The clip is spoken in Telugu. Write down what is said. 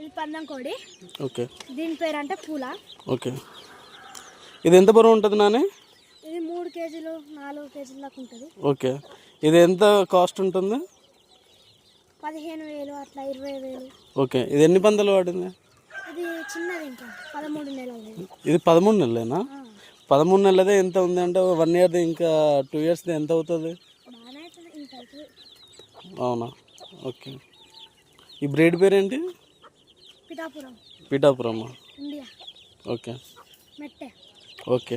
ఇది పందెం కోడి. ఓకే. దీని పేరు అంటే పూల. ఓకే. ఇది ఎంత బరువు ఉంటుంది నాని? ఇది 3 కేజీలు 4 కేజీల దాకా ఉంటుంది. ఓకే. ఇది ఎంత కాస్ట్ ఉంటుంది? 15,000 అట్లా 20,000. ఓకే. ఇది ఎన్ని పందాలు వాడింది? ఇది చిన్నది, ఇంకా 13 నెలలు. ఇది 13 నెలలేనా? 13 నెలలదే ఎంత ఉంది అంటే 1 ఇయర్ది ఇంకా 2 ఇయర్స్ది ఎంత అవుతుంది? బాగానే అవుతుంది ఇంకా. అవునా? ఓకే. ఈ బ్రీడ్ పేరేంటి? పిఠాపురం. పిఠాపురమా? ఇండియా. ఓకే. మెట్టే. ఓకే.